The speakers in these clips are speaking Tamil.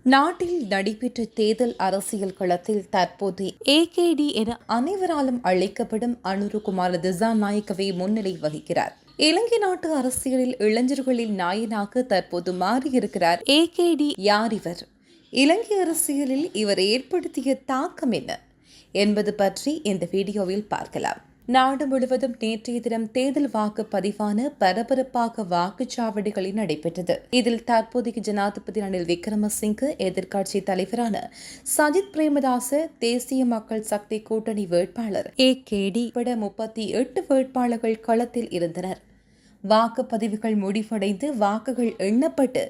நாட்டில் நடைபெற்ற தேர்தல் அரசியல் களத்தில் தற்போது ஏகேடி என அனைவராலும் அழைக்கப்படும் அனுருகுமார திசாநாயக்கவே முன்னிலை வகிக்கிறார். இலங்கை நாட்டு அரசியலில் இளைஞர்களின் நாயனாக தற்போது மாறியிருக்கிறார் ஏகேடி. யார் இவர்? இலங்கை அரசியலில் இவர் ஏற்படுத்திய தாக்கம் என்ன என்பது பற்றி இந்த வீடியோவில் பார்க்கலாம். நாடு முழுவதும் நேற்றைய தினம் தேர்தல் வாக்குப்பதிவான பரபரப்பாக வாக்குச்சாவடிகளில் நடைபெற்றது. இதில் தற்போதைய ஜனாதிபதி ரணில் விக்ரமசிங்கே, எதிர்க்கட்சி தலைவரான சஜித் பிரேமதாச, தேசிய மக்கள் சக்தி கூட்டணி வேட்பாளர் ஏகேடி உட்பட 38 வேட்பாளர்கள் களத்தில் இருந்தனர். வாக்குப்பதிவுகள் முடிவடைந்து வாக்குகள் எண்ணப்பட்டு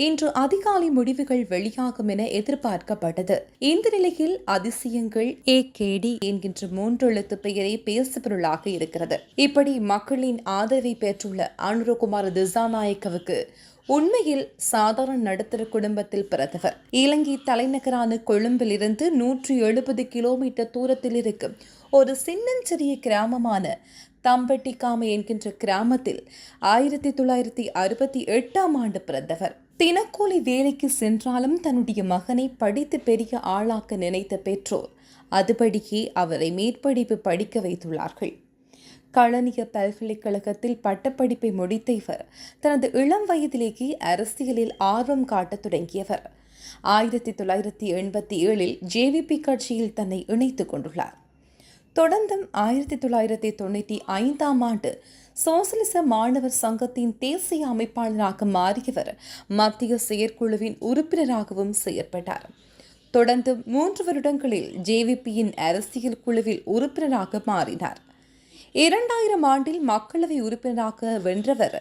இன்று அதிகாலை முடிவுகள் வெளியாகும் என எதிர்பார்க்கப்பட்டது. இந்த நிலையில் அதிசயங்கள் ஏகேடி என்கின்ற 3 எழுத்து பெயரை பேசுபொருளாக இருக்கிறது. இப்படி மக்களின் ஆதரவை பெற்றுள்ள அனுருகுமார திசாநாயக்கவுக்கு உண்மையில் சாதாரண நடுத்தர குடும்பத்தில் பிறந்தவர். இலங்கை தலைநகரான கொழும்பிலிருந்து 170 கிலோமீட்டர் தூரத்தில் இருக்கும் ஒரு சின்னஞ்சிறிய கிராமமான தம்பட்டிக்காமை என்கின்ற கிராமத்தில் 1968ஆம் ஆண்டு பிறந்தவர். தினக்கூலி வேலைக்கு சென்றாலும் தன்னுடைய மகனை படித்து பெரிய ஆளாக்க நினைத்த பெற்றோர் அதுபடியே அவரை மேற்படிப்பு படிக்க வைத்துள்ளார்கள். களனிய பல்கலைக்கழகத்தில் பட்டப்படிப்பை முடித்த இவர் தனது இளம் வயதிலேயே அரசியலில் ஆர்வம் காட்டத் தொடங்கியவர். 1987இல் ஜேவிபி கட்சியில் தன்னை இணைத்துக் கொண்டுள்ளார். தொடர்ந்தும் 1995ஆம் ஆண்டு சோசலிச மாணவர் சங்கத்தின் தேசிய அமைப்பாளராக மாறியவர் மத்திய செயற்குழுவின் உறுப்பினராகவும் செயற்பட்டார். தொடர்ந்து 3 வருடங்களில் ஜேவிபியின் அரசியல் குழுவில் உறுப்பினராக மாறினார். 2000 ஆண்டில் மக்களவை உறுப்பினராக வென்றவர்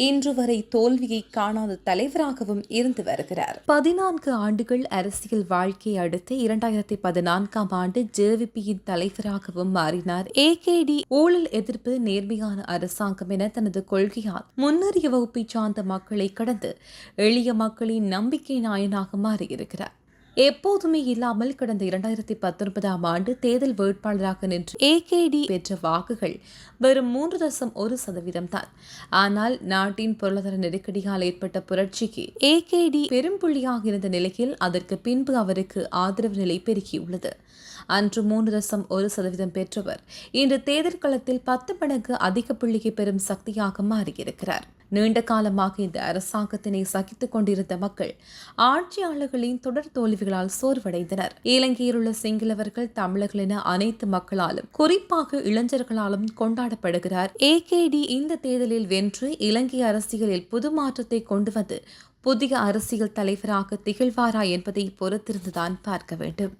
இன்று வரை தோல்வியை காணாத தலைவராகவும் இருந்து வருகிறார். 14 ஆண்டுகள் அரசியல் வாழ்க்கையை அடுத்து 2014ஆம் ஆண்டு ஜேவிபியின் தலைவராகவும் மாறினார். ஏகேடி ஊழல் எதிர்ப்பு, நேர்மையான அரசாங்கம் என தனது கொள்கையால் முன்னேறிய வகுப்பை சார்ந்த மக்களை கடந்து எளிய மக்களின் நம்பிக்கை நாயனாக மாறியிருக்கிறார். எப்போதுமே இல்லாமல் கடந்த 2019ஆம் ஆண்டு தேர்தல் வேட்பாளராக நின்று ஏகேடி பெற்ற வாக்குகள் வெறும் 3.1% தான். ஆனால் நாட்டின் பொருளாதார நெருக்கடியால் ஏற்பட்ட புரட்சிக்கு ஏகேடி பெரும்புள்ளியாக இருந்த நிலையில் அதற்கு பின்பு அவருக்கு ஆதரவு நிலை பெருகியுள்ளது. அன்று 3.1% பெற்றவர் இன்று தேர்தல் களத்தில் 10 மடங்கு அதிக புள்ளியை பெறும் சக்தியாக மாறியிருக்கிறார். நீண்ட காலமாக இந்த அரசாங்கத்தினை சகித்துக் கொண்டிருந்த மக்கள் ஆட்சியாளர்களின் தொடர் தோல்விகளால் சோர்வடைந்தனர். இலங்கையில் உள்ள சிங்களவர்கள், தமிழர்கள் என அனைத்து மக்களாலும், குறிப்பாக இளைஞர்களாலும் கொண்டாடப்படுகிறார் ஏகேடி. இந்த தேர்தலில் வென்று இலங்கை அரசியலில் புது மாற்றத்தை கொண்டு வந்து புதிய அரசியல் தலைவராக திகழ்வாரா என்பதை பொறுத்திருந்துதான் பார்க்க வேண்டும்.